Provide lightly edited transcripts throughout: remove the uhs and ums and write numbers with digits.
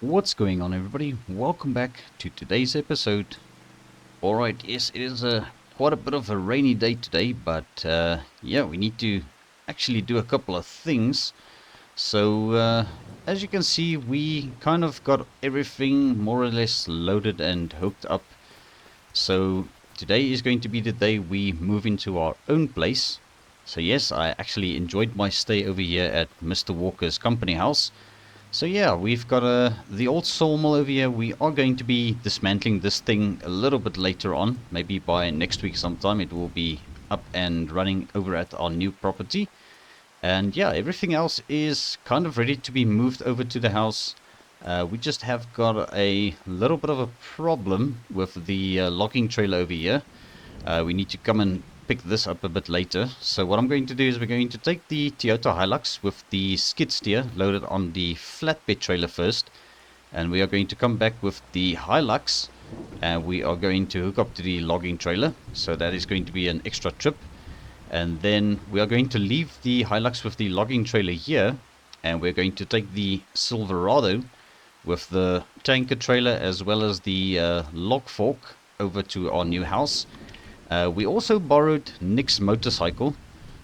What's going on, everybody? Welcome back to today's episode. Alright, yes, it is quite a bit of a rainy day today, but yeah, we need to actually do a couple of things. So, as you can see, we kind of got everything more or less loaded and hooked up. So, today is going to be the day we move into our own place. So yes, I actually enjoyed my stay over here at Mr. Walker's company house. So yeah, we've got the old sawmill over here. We are going to be dismantling this thing a little bit later on. Maybe by next week sometime it will be up and running over at our new property. And yeah, everything else is kind of ready to be moved over to the house. We just have got a little bit of a problem with the logging trailer over here. We need to come and pick this up a bit later. So what I'm going to do is we're going to take the Toyota Hilux with the skid steer loaded on the flatbed trailer first, and we are going to come back with the Hilux and we are going to hook up to the logging trailer. So that is going to be an extra trip, and then we are going to leave the Hilux with the logging trailer here, and we're going to take the Silverado with the tanker trailer as well as the log fork over to our new house. We also borrowed Nick's motorcycle,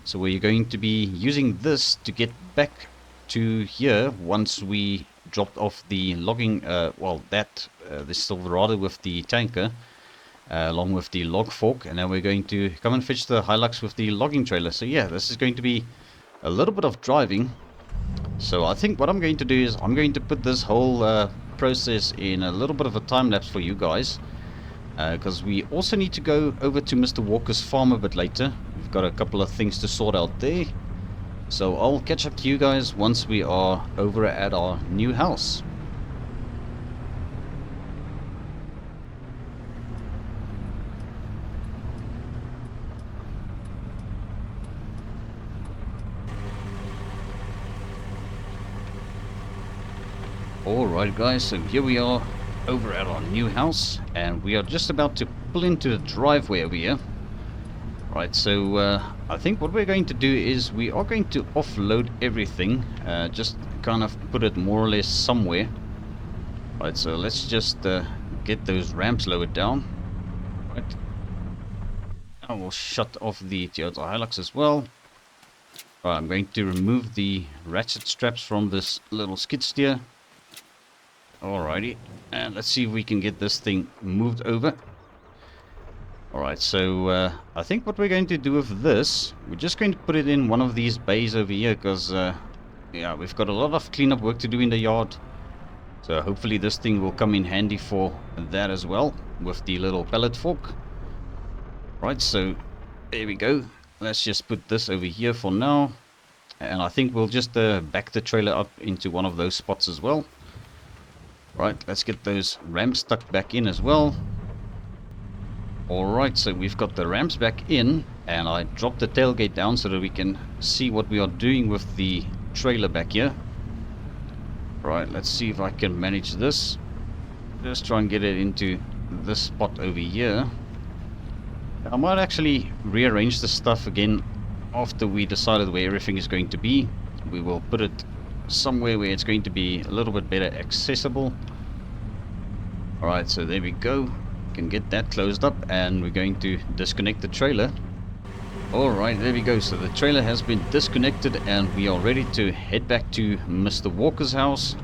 so we're going to be using this to get back to here once we dropped off the logging, the Silverado with the tanker, along with the log fork, and then we're going to come and fetch the Hilux with the logging trailer. So yeah, this is going to be a little bit of driving. So I think what I'm going to do is I'm going to put this whole process in a little bit of a time lapse for you guys. Because we also need to go over to Mr. Walker's farm a bit later. We've got a couple of things to sort out there. So I'll catch up to you guys once we are over at our new house. Alright guys, so here we are over at our new house, and we are just about to pull into the driveway over here. Right, so I think what we're going to do is we are going to offload everything, just kind of put it more or less somewhere. Right, so let's just get those ramps lowered down. Right, I will shut off the Toyota Hilux as well. Right, I'm going to remove the ratchet straps from this little skid steer. Alrighty, and let's see if we can get this thing moved over. Alright, so I think what we're going to do with this, we're just going to put it in one of these bays over here, because yeah, we've got a lot of cleanup work to do in the yard. So hopefully this thing will come in handy for that as well, with the little pallet fork. Right, so there we go. Let's just put this over here for now, and I think we'll just back the trailer up into one of those spots as well. Right, let's get those ramps stuck back in as well. Alright, so we've got the ramps back in, and I dropped the tailgate down so that we can see what we are doing with the trailer back here. Right, let's see if I can manage this. Just try and get it into this spot over here. I might actually rearrange the stuff again after we decided where everything is going to be. We will put it somewhere where it's going to be a little bit better accessible. Alright, so there we go. We can get that closed up, and we're going to disconnect the trailer. Alright, there we go. So the trailer has been disconnected, and we are ready to head back to Mr. Walker's house.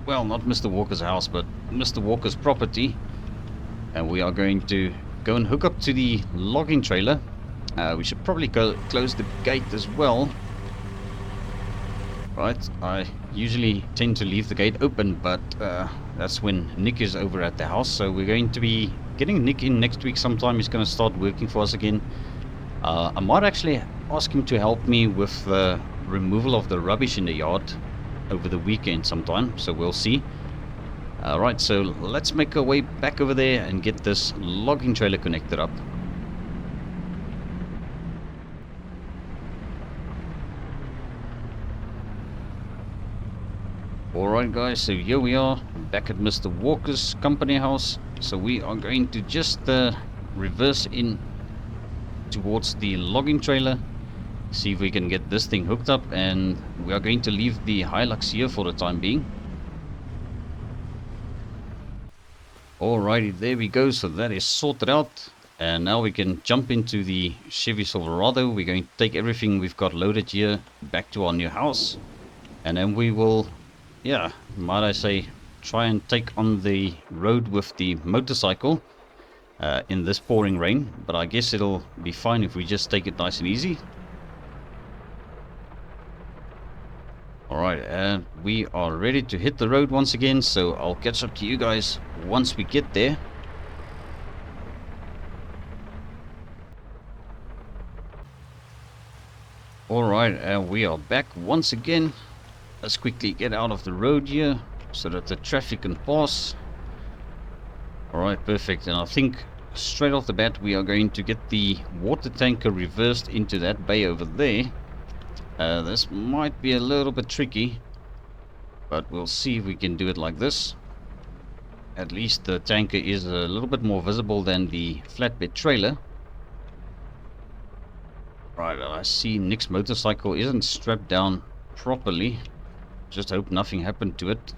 Well, not Mr. Walker's house, but Mr. Walker's property. And we are going to go and hook up to the logging trailer. We should probably close the gate as well. Right, I usually tend to leave the gate open, but that's when Nick is over at the house. So we're going to be getting Nick in next week sometime. He's going to start working for us again. I might actually ask him to help me with the removal of the rubbish in the yard over the weekend sometime, so we'll see. Alright, so let's make our way back over there and get this logging trailer connected up. Alright guys, so here we are back at Mr. Walker's company house. So we are going to just reverse in towards the logging trailer, see if we can get this thing hooked up, and we are going to leave the Hilux here for the time being. Alrighty, there we go. So that is sorted out. And now we can jump into the Chevy Silverado. We're going to take everything we've got loaded here back to our new house. And then we will, yeah, might I say, try and take on the road with the motorcycle in this pouring rain. But I guess it'll be fine if we just take it nice and easy. Alright, and we are ready to hit the road once again. So I'll catch up to you guys once we get there. Alright, and we are back once again. Let's quickly get out of the road here so that the traffic can pass. Alright, perfect. And I think straight off the bat we are going to get the water tanker reversed into that bay over there. This might be a little bit tricky, but we'll see if we can do it like this. At least the tanker is a little bit more visible than the flatbed trailer. Right, I see Nick's motorcycle isn't strapped down properly. Just hope nothing happened to it.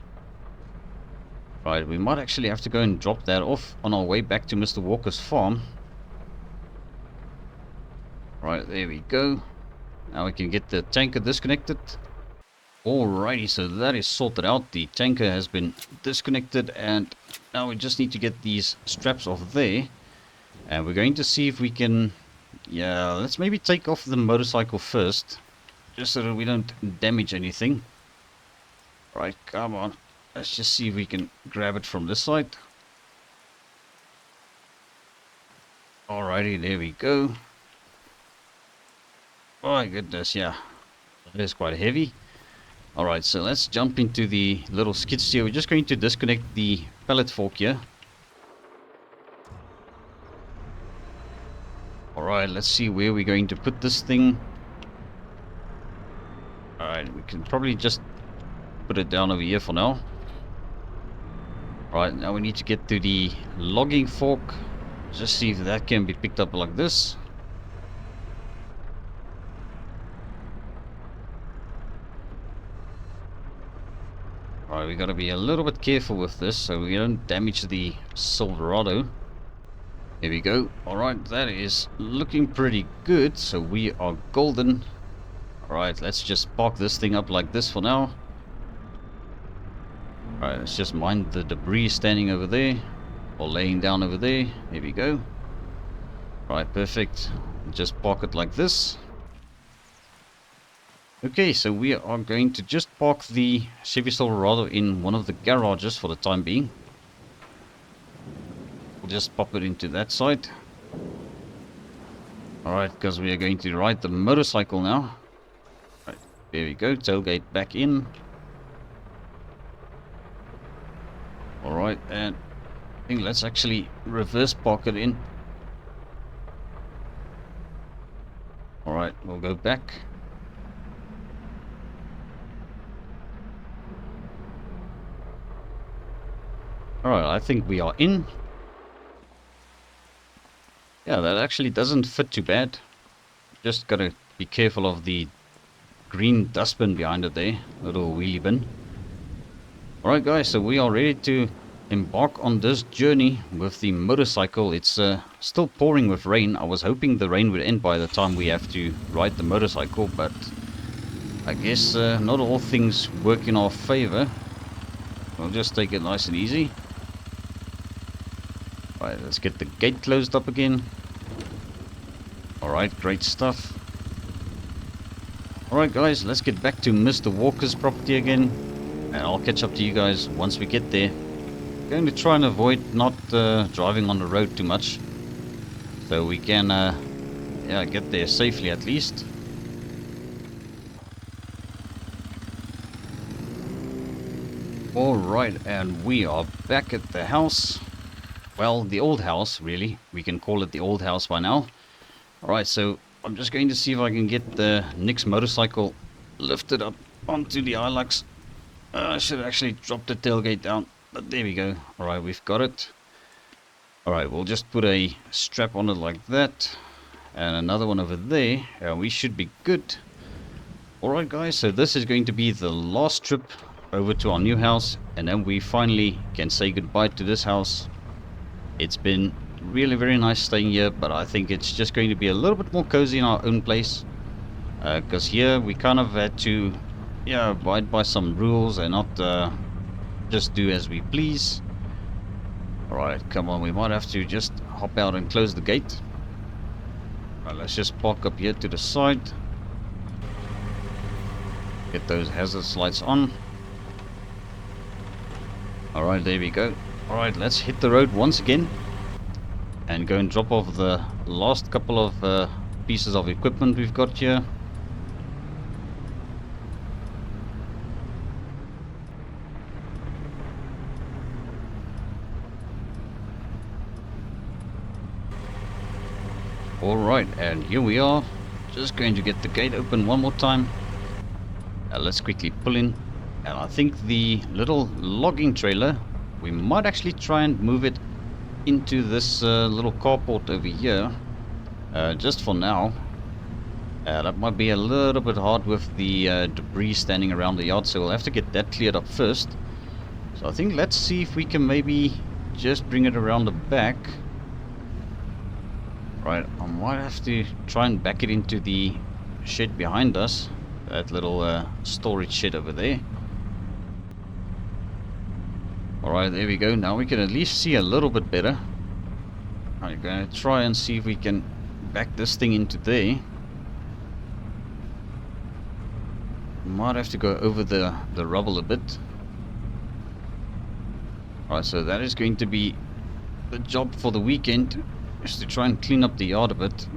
Right, we might actually have to go and drop that off on our way back to Mr. Walker's farm. Right, there we go. Now we can get the tanker disconnected. Alrighty, so that is sorted out. The tanker has been disconnected and now we just need to get these straps off there. And we're going to see if we can... Yeah, let's maybe take off the motorcycle first, just so that we don't damage anything. Right, come on. Let's just see if we can grab it from this side. Alrighty, there we go. Oh my goodness, yeah. It is quite heavy. Alright, so let's jump into the little skid steer. We're just going to disconnect the pallet fork here. Alright, let's see where we're going to put this thing. Alright, we can probably just put it down over here for now. Alright, now we need to get to the logging fork. Just see if that can be picked up like this. Alright, we gotta be a little bit careful with this so we don't damage the Silverado. Here we go. Alright, that is looking pretty good. So we are golden. Alright, let's just park this thing up like this for now. Alright, let's just mind the debris standing over there. Or laying down over there. Here we go. Alright, perfect. Just park it like this. Okay, so we are going to just park the Chevy Silverado in one of the garages for the time being. Just pop it into that side. Alright, because we are going to ride the motorcycle now. Right, there we go, tailgate back in. Alright, and I think let's actually reverse park it in. Alright, we'll go back. Alright, I think we are in. Yeah, that actually doesn't fit too bad. Just gotta be careful of the green dustbin behind it there. Little wheelie bin. Alright guys, so we are ready to embark on this journey with the motorcycle. It's still pouring with rain. I was hoping the rain would end by the time we have to ride the motorcycle, but I guess not all things work in our favor. We'll just take it nice and easy. Right, let's get the gate closed up again. Alright, great stuff. Alright guys, let's get back to Mr. Walker's property again. And I'll catch up to you guys once we get there. Going to try and avoid not driving on the road too much. So we can yeah, get there safely at least. Alright, and we are back at the house. Well, the old house, really. We can call it the old house by now. Alright, so I'm just going to see if I can get the Nick's motorcycle lifted up onto the Hilux. I should actually drop the tailgate down, but there we go. Alright, we've got it. Alright, we'll just put a strap on it like that. And another one over there. And we should be good. Alright guys, so this is going to be the last trip over to our new house. And then we finally can say goodbye to this house. It's been really very nice staying here, but I think it's just going to be a little bit more cozy in our own place. Because here we kind of had to, yeah, abide by some rules and not just do as we please. Alright, come on, we might have to just hop out and close the gate. Right, let's just park up here to the side. Get those hazard lights on. Alright, there we go. Alright, let's hit the road once again and go and drop off the last couple of pieces of equipment we've got here. Alright, and here we are. Just going to get the gate open one more time. Let's quickly pull in. And I think the little logging trailer, we might actually try and move it into this little carport over here. Just for now. That might be a little bit hard with the debris standing around the yard, so we'll have to get that cleared up first. So I think let's see if we can maybe just bring it around the back. Right, I might have to try and back it into the shed behind us. That little storage shed over there. Alright, there we go. Now we can at least see a little bit better. I'm going to try and see if we can back this thing into there. Might have to go over the rubble a bit. Alright, so that is going to be the job for the weekend. Is to try and clean up the yard a bit.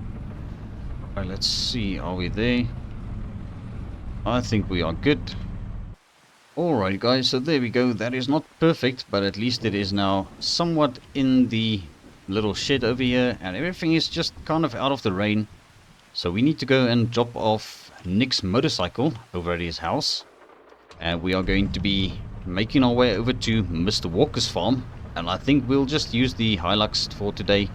Alright, let's see. Are we there? I think we are good. Alright guys, so there we go. That is not perfect, but at least it is now somewhat in the little shed over here, and everything is just kind of out of the rain. So we need to go and drop off Nick's motorcycle over at his house, and we are going to be making our way over to Mr. Walker's farm, and I think we'll just use the Hilux for today.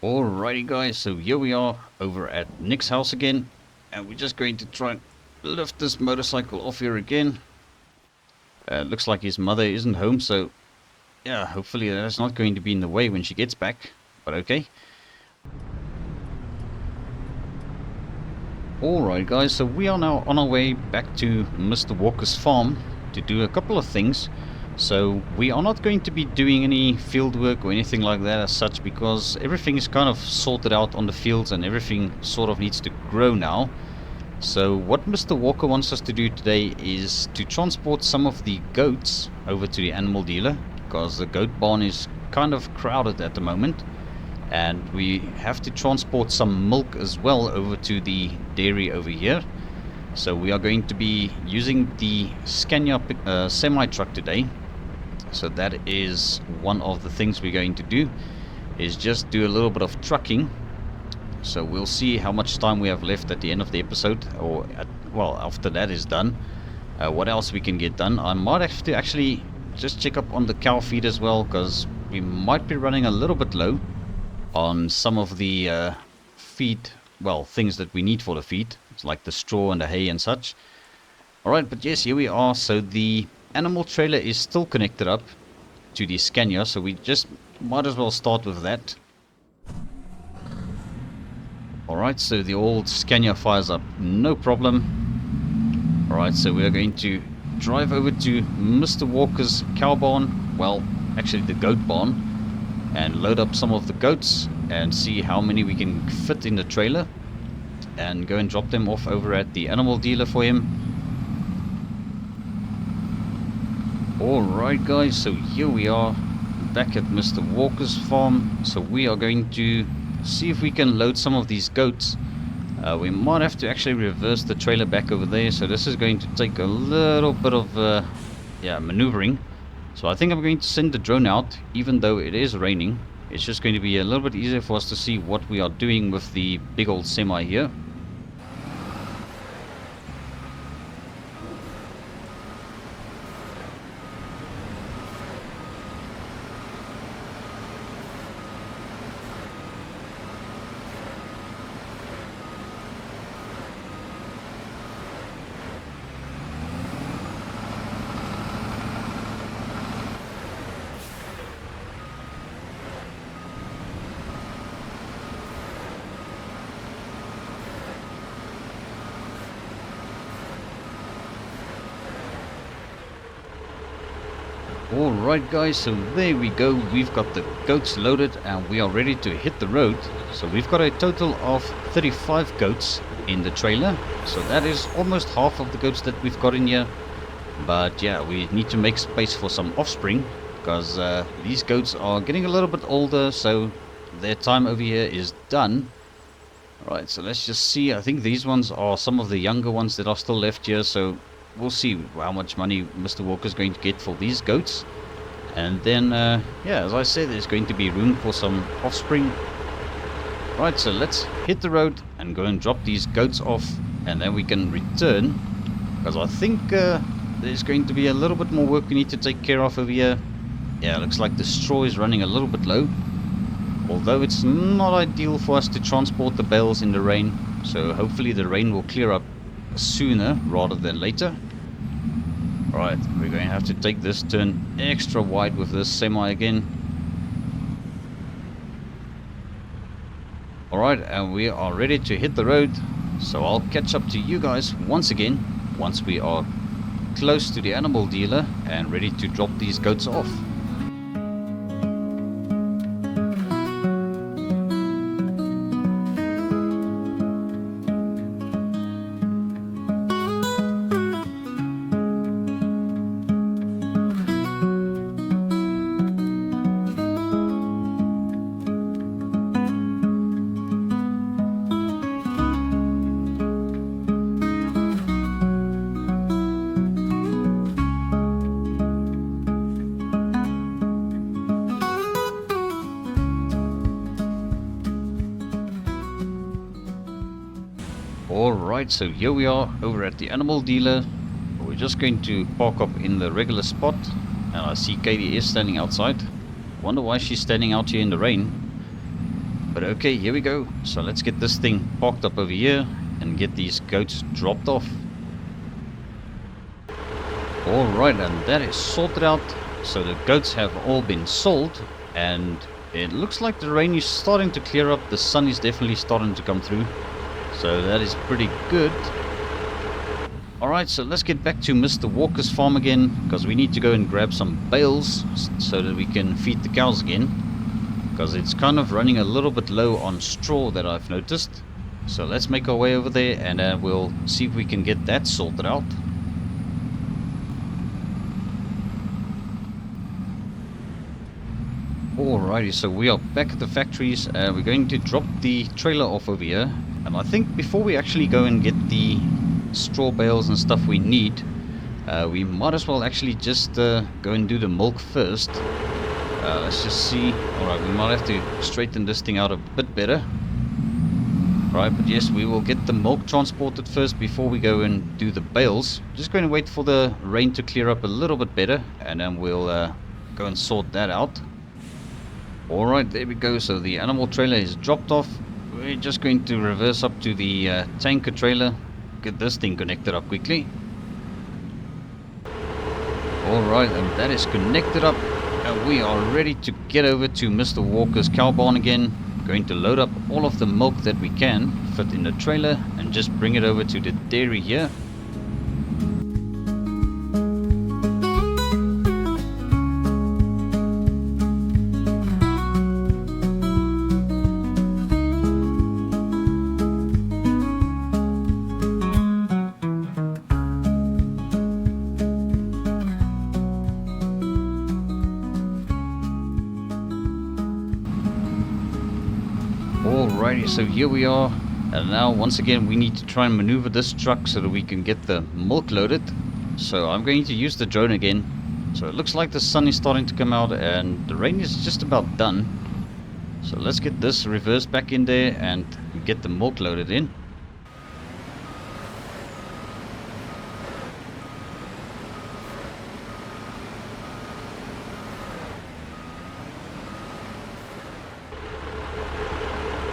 Alrighty guys, so here we are over at Nick's house again, and we're just going to try and lift this motorcycle off here again. Looks like his mother isn't home, so yeah, hopefully that's not going to be in the way when she gets back, but okay. Alright guys, so we are now on our way back to Mr. Walker's farm to do a couple of things. So we are not going to be doing any field work or anything like that as such, because everything is kind of sorted out on the fields and everything sort of needs to grow now. So what Mr. Walker wants us to do today is to transport some of the goats over to the animal dealer, because the goat barn is kind of crowded at the moment, and we have to transport some milk as well over to the dairy over here. So we are going to be using the Scania semi-truck today. So that is one of the things we're going to do, is just do a little bit of trucking. So we'll see how much time we have left at the end of the episode, or well, after that is done, what else we can get done. I might have to actually just check up on the cow feed as well, because we might be running a little bit low on some of the feed, well, things that we need for the feed. It's like the straw and the hay and such. Alright, but yes, here we are. So the animal trailer is still connected up to the Scania, so we just might as well start with that. Alright, so the old Scania fires up, no problem. Alright, so we are going to drive over to Mr. Walker's cow barn, well, actually the goat barn, and load up some of the goats and see how many we can fit in the trailer, and go and drop them off over at the animal dealer for him. Alright guys, so here we are back at Mr. Walker's farm. So we are going to see if we can load some of these goats. We might have to actually reverse the trailer back over there, so this is going to take a little bit of maneuvering. So I think I'm going to send the drone out, even though it is raining. It's just going to be a little bit easier for us to see what we are doing with the big old semi here. Alright guys, so there we go, we've got the goats loaded and we are ready to hit the road. So we've got a total of 35 goats in the trailer, so that is almost half of the goats that we've got in here. But yeah, we need to make space for some offspring, because these goats are getting a little bit older, so their time over here is done. Alright, so let's just see. I think these ones are some of the younger ones that are still left here, so we'll see how much money Mr. Walker's going to get for these goats. And then, yeah, as I said, there's going to be room for some offspring. Right, so let's hit the road and go and drop these goats off, and then we can return, because I think there's going to be a little bit more work we need to take care of over here. Yeah, looks like the straw is running a little bit low, although it's not ideal for us to transport the bales in the rain, so hopefully the rain will clear up sooner rather than later. Right, we're going to have to take this turn extra wide with this semi again. Alright, and we are ready to hit the road, so I'll catch up to you guys once again once we are close to the animal dealer and ready to drop these goats off. Alright, so here we are over at the animal dealer. We're just going to park up in the regular spot, and I see Katie is standing outside. Wonder why she's standing out here in the rain. But okay, here we go. So let's get this thing parked up over here and get these goats dropped off. Alright, and that is sorted out. So the goats have all been sold, and it looks like the rain is starting to clear up. The sun is definitely starting to come through, so that is pretty good. Alright, so let's get back to Mr. Walker's farm again, because we need to go and grab some bales so that we can feed the cows again, because it's kind of running a little bit low on straw that I've noticed. So let's make our way over there, and we'll see if we can get that sorted out. Alrighty, so we are back at the factories. We're going to drop the trailer off over here, and I think before we actually go and get the straw bales and stuff we need, we might as well actually just go and do the milk first. Let's just see. Alright, we might have to straighten this thing out a bit better. Right, but yes, we will get the milk transported first before we go and do the bales. Just going to wait for the rain to clear up a little bit better, and then we'll go and sort that out. Alright, there we go. So the animal trailer is dropped off. We're just going to reverse up to the tanker trailer, get this thing connected up quickly. Alright, and that is connected up, and we are ready to get over to Mr. Walker's cow barn again. Going to load up all of the milk that we can fit in the trailer and just bring it over to the dairy here. Alrighty, so here we are, and now once again we need to try and maneuver this truck so that we can get the milk loaded. So I'm going to use the drone again. So it looks like the sun is starting to come out and the rain is just about done. So let's get this reversed back in there and get the milk loaded in.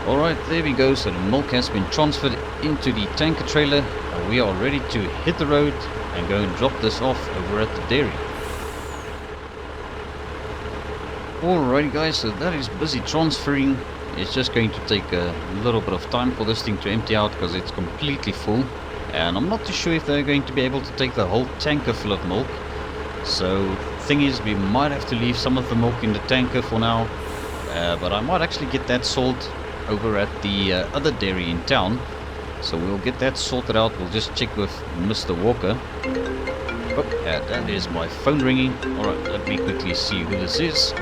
Alright, there we go. So the milk has been transferred into the tanker trailer, and we are ready to hit the road and go and drop this off over at the dairy. Alrighty guys, so that is busy transferring. It's just going to take a little bit of time for this thing to empty out because it's completely full, and I'm not too sure if they're going to be able to take the whole tanker full of milk. So thing is, we might have to leave some of the milk in the tanker for now, but I might actually get that sold over at the other dairy in town. So we'll get that sorted out. We'll just check with Mr. Walker. Oh, that is my phone ringing. Alright, let me quickly see who this is.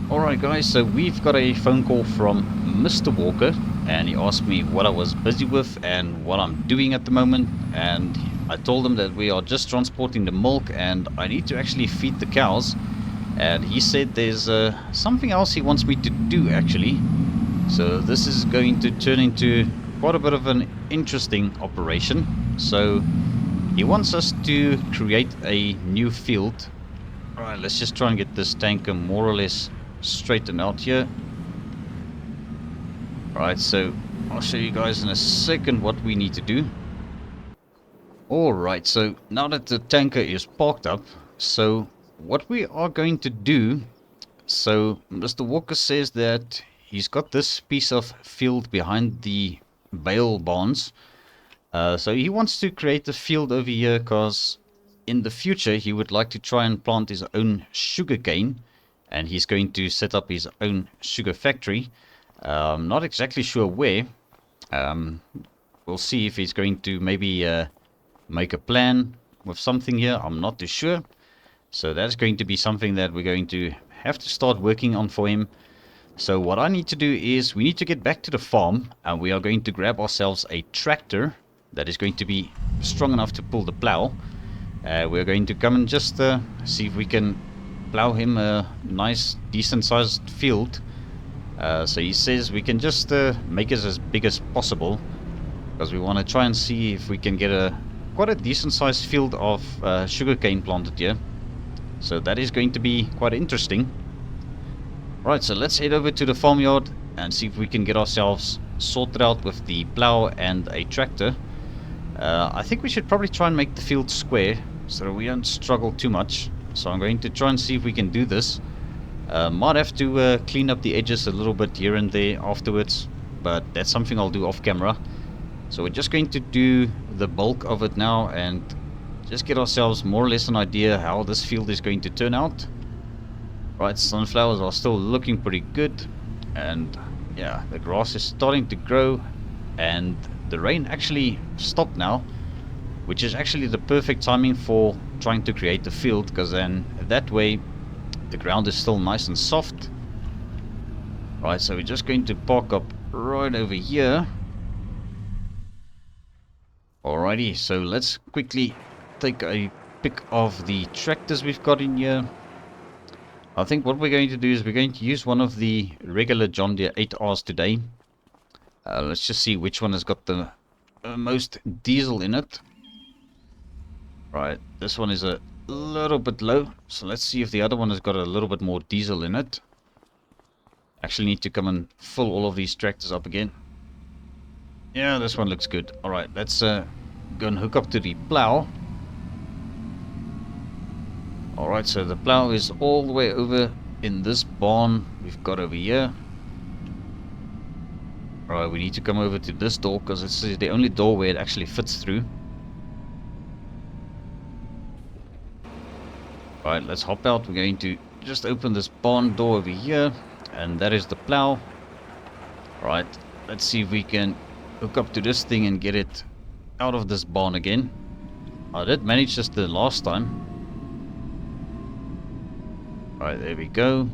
Alright guys, so we've got a phone call from Mr. Walker, and he asked me what I was busy with and what I'm doing at the moment, and I told him that we are just transporting the milk and I need to actually feed the cows, and he said there's something else he wants me to do actually. So this is going to turn into quite a bit of an interesting operation. So he wants us to create a new field. Alright, let's just try and get this tanker more or less straightened out here. Alright, so I'll show you guys in a second what we need to do. Alright, so now that the tanker is parked up, so what we are going to do, so Mr. Walker says that he's got this piece of field behind the bale barns. So he wants to create a field over here because in the future he would like to try and plant his own sugar cane, and he's going to set up his own sugar factory. Not exactly sure where. We'll see if he's going to maybe make a plan with something here. I'm not too sure. So that's going to be something that we're going to have to start working on for him. So what I need to do is we need to get back to the farm, and we are going to grab ourselves a tractor that is going to be strong enough to pull the plow. We're going to come and just see if we can plow him a nice decent sized field. So he says we can just make it as big as possible, because we want to try and see if we can get quite a decent sized field of sugarcane planted here. So that is going to be quite interesting. Right, so let's head over to the farmyard and see if we can get ourselves sorted out with the plow and a tractor. I think we should probably try and make the field square so we don't struggle too much. So I'm going to try and see if we can do this. Might have to clean up the edges a little bit here and there afterwards, but that's something I'll do off camera. So we're just going to do the bulk of it now and just get ourselves more or less an idea how this field is going to turn out. Right, sunflowers are still looking pretty good, and yeah, the grass is starting to grow, and the rain actually stopped now, which is actually the perfect timing for trying to create the field, because then that way the ground is still nice and soft. Right, so we're just going to park up right over here. Alrighty, so let's quickly take a pic of the tractors we've got in here. I think what we're going to do is we're going to use one of the regular John Deere 8Rs today. Let's just see which one has got the most diesel in it. Right, this one is a little bit low, so let's see if the other one has got a little bit more diesel in it. Actually need to come and fill all of these tractors up again. Yeah, this one looks good. Alright, let's go and hook up to the plow. Alright, so the plow is all the way over in this barn we've got over here. Alright, we need to come over to this door because this is the only door where it actually fits through. Alright, let's hop out. We're going to just open this barn door over here, and that is the plow. Alright, let's see if we can hook up to this thing and get it out of this barn again. I did manage this the last time. Alright, there we go.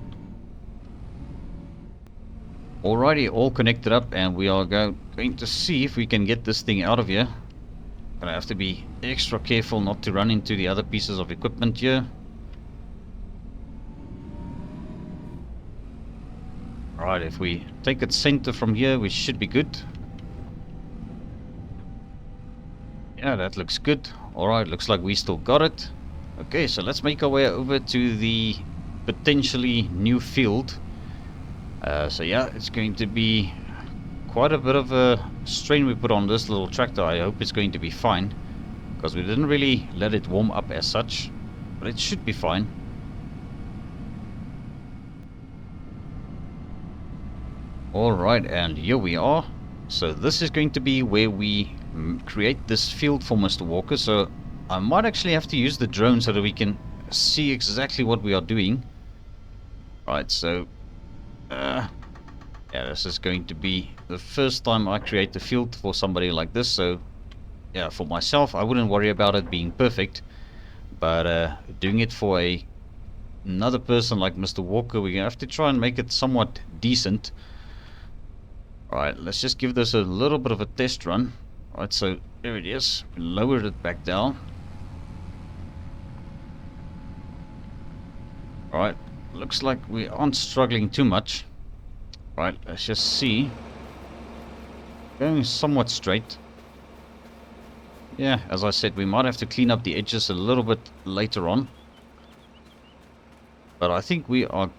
Alrighty, all connected up, and we are going to see if we can get this thing out of here. Gonna have to be extra careful not to run into the other pieces of equipment here. Alright, if we take it center from here, we should be good. Yeah, that looks good. Alright, looks like we still got it. Okay, so let's make our way over to the potentially new field. So yeah, it's going to be quite a bit of a strain we put on this little tractor. I hope it's going to be fine, because we didn't really let it warm up as such, but it should be fine. Alright, and here we are. So this is going to be where we create this field for Mr. Walker. So I might actually have to use the drone so that we can see exactly what we are doing. Right, so yeah, this is going to be the first time I create a field for somebody like this. So yeah, for myself, I wouldn't worry about it being perfect, but doing it for another person like Mr. Walker, we're gonna have to try and make it somewhat decent. Alright, let's just give this a little bit of a test run. Alright, so there it is. We lowered it back down. Alright, looks like we aren't struggling too much. Alright, let's just see. Going somewhat straight. Yeah, as I said, we might have to clean up the edges a little bit later on. But I think we are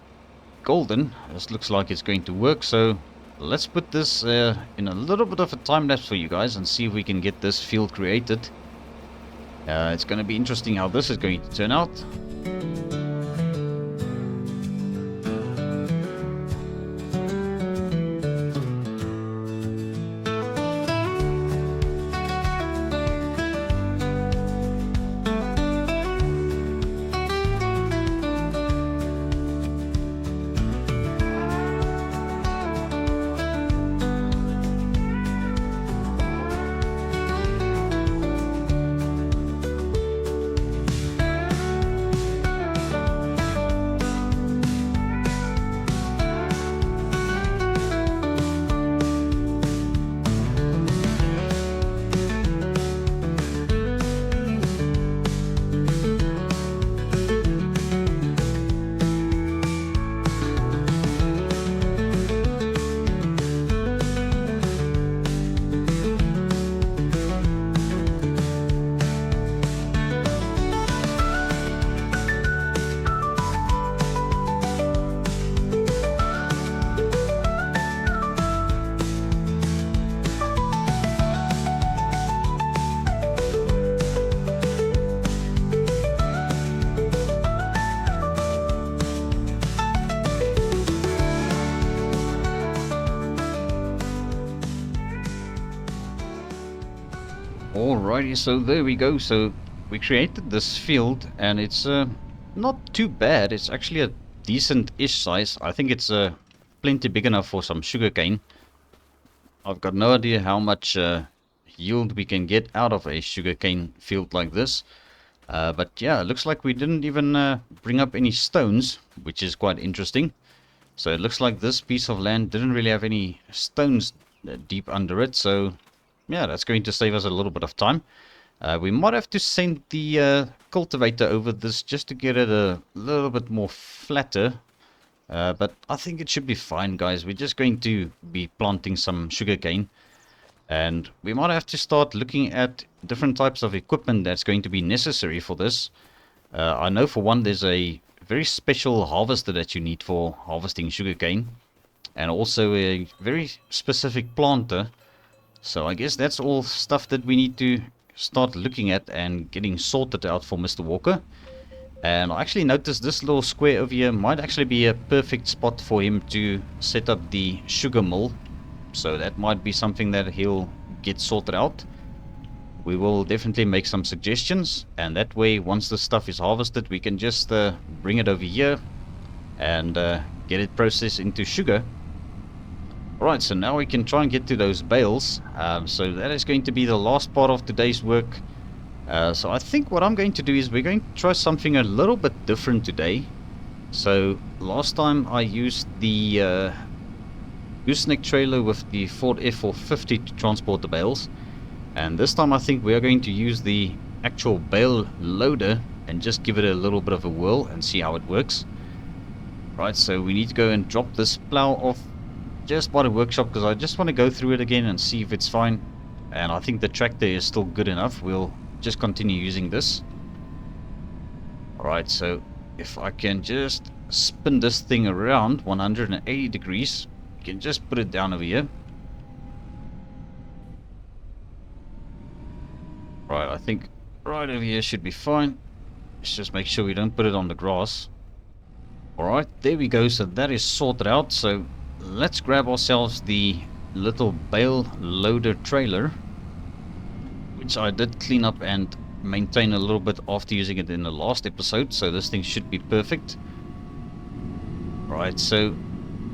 golden. This looks like it's going to work, so let's put this in a little bit of a time lapse for you guys and see if we can get this field created. It's going to be interesting how this is going to turn out. Alrighty, so there we go. So we created this field, and it's not too bad. It's actually a decent-ish size. I think it's plenty big enough for some sugarcane. I've got no idea how much yield we can get out of a sugarcane field like this. But yeah, it looks like we didn't even bring up any stones, which is quite interesting. So it looks like this piece of land didn't really have any stones deep under it. So yeah, that's going to save us a little bit of time. We might have to send the cultivator over this just to get it a little bit more flatter. But I think it should be fine, guys. We're just going to be planting some sugarcane. And we might have to start looking at different types of equipment that's going to be necessary for this. I know for one there's a very special harvester that you need for harvesting sugarcane. And also a very specific planter. So I guess that's all stuff that we need to start looking at and getting sorted out for Mr. Walker. And I actually noticed this little square over here might actually be a perfect spot for him to set up the sugar mill. So that might be something that he'll get sorted out. We will definitely make some suggestions, and that way once the stuff is harvested we can just bring it over here and get it processed into sugar. Alright, so now we can try and get to those bales. So that is going to be the last part of today's work. So I think what I'm going to do is we're going to try something a little bit different today. So last time I used the gooseneck trailer with the Ford F450 to transport the bales. And this time I think we are going to use the actual bale loader and just give it a little bit of a whirl and see how it works. Right, so we need to go and drop this plow off just by the workshop because I just want to go through it again and see if it's fine. And I think the tractor is still good enough. We'll just continue using this. Alright, so if I can just spin this thing around 180 degrees, you can just put it down over here. Right, I think right over here should be fine. Let's just make sure we don't put it on the grass. Alright, there we go. So that is sorted out. So let's grab ourselves the little bale loader trailer, which I did clean up and maintain a little bit after using it in the last episode, so this thing should be perfect. Right, so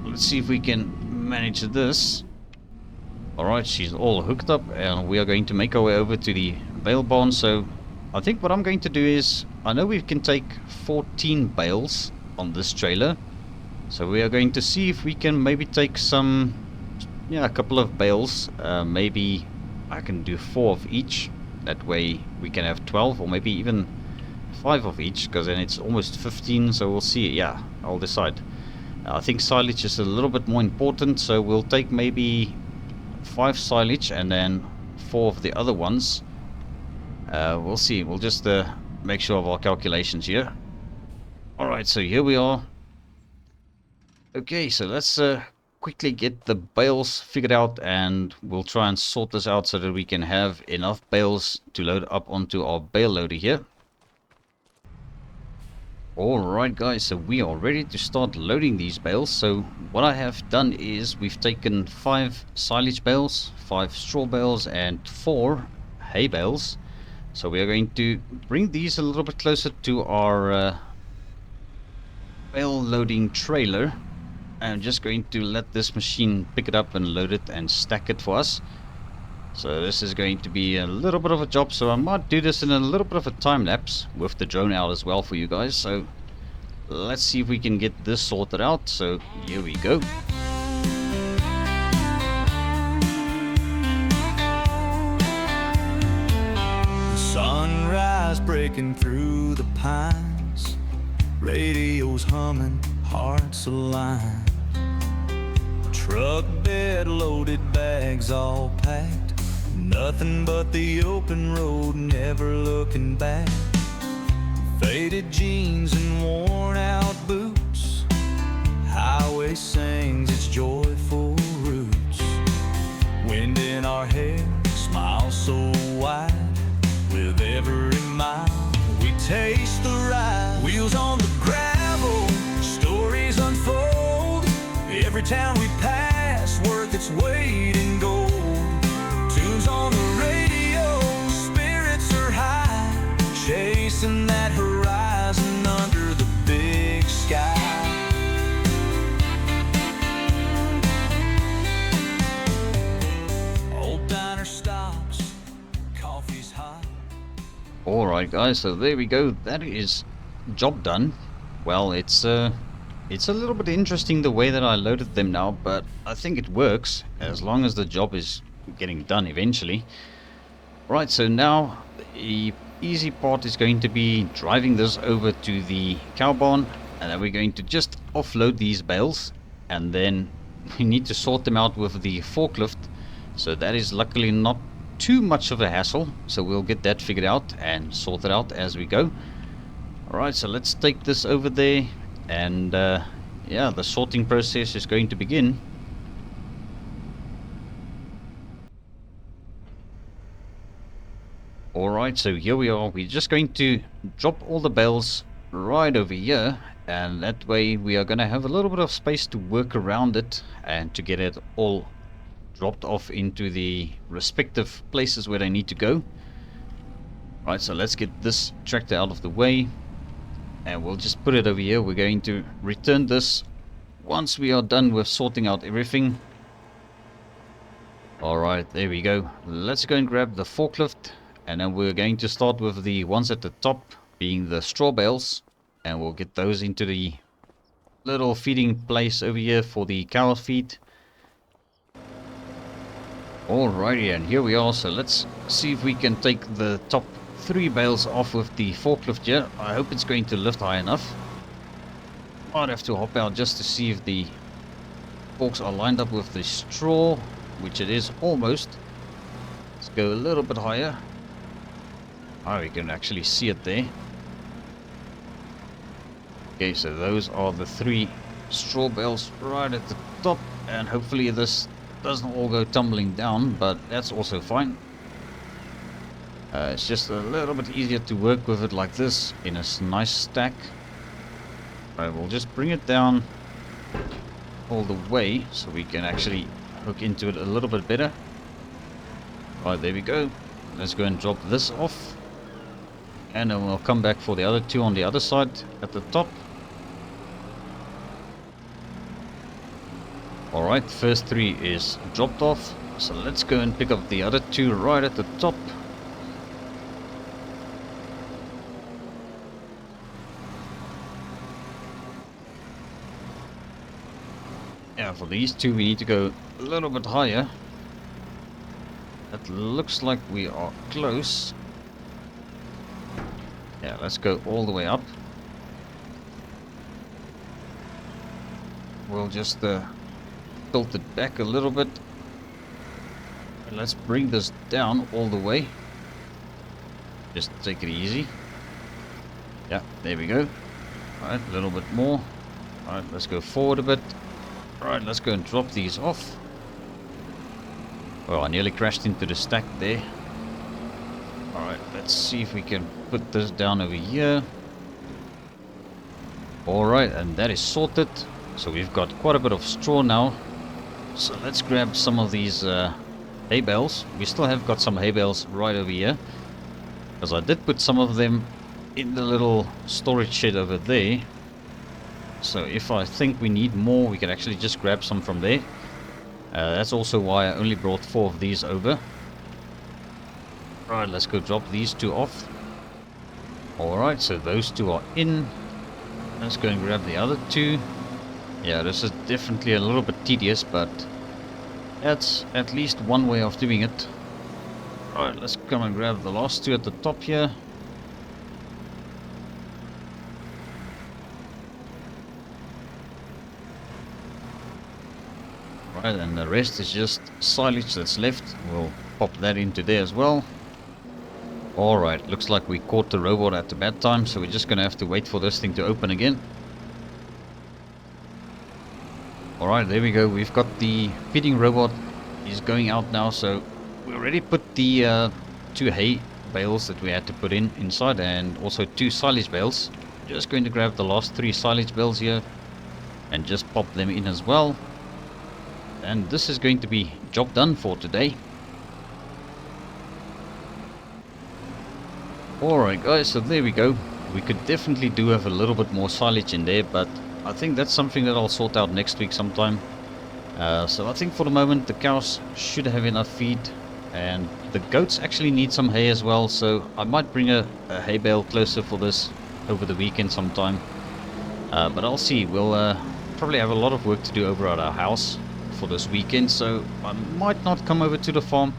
let's see if we can manage this. Alright, she's all hooked up and we are going to make our way over to the bale barn. So I think what I'm going to do is, I know we can take 14 bales on this trailer, so we are going to see if we can maybe take some, yeah, a couple of bales. Maybe I can do 4 of each, that way we can have 12, or maybe even 5 of each, because then it's almost 15. So we'll see. Yeah, I'll decide. I think silage is a little bit more important, so we'll take maybe 5 silage and then 4 of the other ones. We'll see. We'll just make sure of our calculations here. Alright, so here we are. Okay, so let's quickly get the bales figured out, and we'll try and sort this out so that we can have enough bales to load up onto our bale loader here. Alright guys, so we are ready to start loading these bales. So what I have done is we've taken 5 silage bales, 5 straw bales and 4 hay bales. So we are going to bring these a little bit closer to our bale loading trailer. I'm just going to let this machine pick it up and load it and stack it for us. So this is going to be a little bit of a job, so I might do this in a little bit of a time lapse with the drone out as well for you guys. So let's see if we can get this sorted out. So here we go. Sunrise breaking through the pines, radios humming, hearts aligned. Truck bed loaded, bags all packed, nothing but the open road, never looking back. Faded jeans and worn out boots, highway sings its joyful roots. Wind in our hair, smile so wide, with every mile we taste the ride. Wheels on the gravel, stories unfold, every town we pass worth its weight in gold. Tunes on the radio, spirits are high, chasing that horizon under the big sky. Old diner stops, coffee's hot. Alright guys, so there we go. That is job done. Well, it's a little bit interesting the way that I loaded them now, but I think it works as long as the job is getting done eventually. Right, so now the easy part is going to be driving this over to the cow barn, and then we're going to just offload these bales, and then we need to sort them out with the forklift. So that is luckily not too much of a hassle, so we'll get that figured out and sorted out as we go. Alright, so let's take this over there, and yeah, the sorting process is going to begin. Alright, so here we are. We're just going to drop all the bales right over here, and that way we are going to have a little bit of space to work around it and to get it all dropped off into the respective places where they need to go. Right, so let's get this tractor out of the way, and we'll just put it over here. We're going to return this once we are done with sorting out everything. Alright, there we go. Let's go and grab the forklift, and then we're going to start with the ones at the top, being the straw bales, and we'll get those into the little feeding place over here for the cow feed. Alrighty, and here we are. So let's see if we can take the top 3 bales off with the forklift here. I hope it's going to lift high enough. Might have to hop out just to see if the forks are lined up with the straw, which it is almost. Let's go a little bit higher. Oh, we can actually see it there. Okay, so those are the 3 straw bales right at the top, and hopefully this doesn't all go tumbling down, but that's also fine. It's just a little bit easier to work with it like this in a nice stack. I will just bring it down all the way so we can actually hook into it a little bit better. Right, there we go. Let's go and drop this off. And then we'll come back for the other two on the other side at the top. Alright, first three is dropped off. So let's go and pick up the other two right at the top. Yeah, for these two we need to go a little bit higher. It looks like we are close. Yeah, let's go all the way up. We'll just tilt it back a little bit. And let's bring this down all the way. Just take it easy. Yeah, there we go. Alright, a little bit more. Alright, let's go forward a bit. Alright, let's go and drop these off. Well, I nearly crashed into the stack there. Alright, let's see if we can put this down over here. Alright, and that is sorted. So we've got quite a bit of straw now. So let's grab some of these hay bales. We still have got some hay bales right over here. Because I did put some of them in the little storage shed over there. So if I think we need more, we can actually just grab some from there. That's also why I only brought 4 of these over. Right, let's go drop these two off. Alright, so those two are in. Let's go and grab the other two. Yeah, this is definitely a little bit tedious, but that's at least one way of doing it. Alright, let's come and grab the last two at the top here. Right, and the rest is just silage that's left. We'll pop that into there as well. Alright, looks like we caught the robot at the bad time, so we're just gonna have to wait for this thing to open again. Alright, there we go. We've got the feeding robot. He's going out now, so we already put the 2 hay bales that we had to put in inside, and also 2 silage bales. Just going to grab the last 3 silage bales here and just pop them in as well. And this is going to be job done for today. Alright guys, so there we go. We could definitely do have a little bit more silage in there, but I think that's something that I'll sort out next week sometime. So I think for the moment the cows should have enough feed, and the goats actually need some hay as well, so I might bring a hay bale closer for this over the weekend sometime. But I'll see. We'll probably have a lot of work to do over at our house for this weekend, so I might not come over to the farm,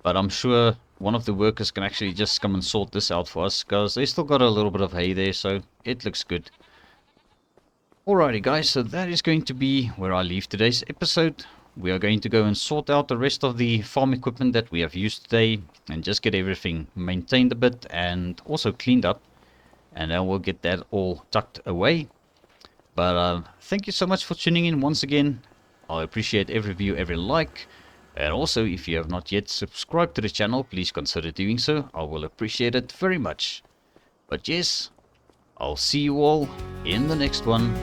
but I'm sure one of the workers can actually just come and sort this out for us, because they still got a little bit of hay there, so it looks good. Alrighty guys, so that is going to be where I leave today's episode. We are going to go and sort out the rest of the farm equipment that we have used today, and just get everything maintained a bit and also cleaned up, and then we'll get that all tucked away. But thank you so much for tuning in once again. I appreciate every view, every like, and also if you have not yet subscribed to the channel, please consider doing so. I will appreciate it very much. But yes, I'll see you all in the next one.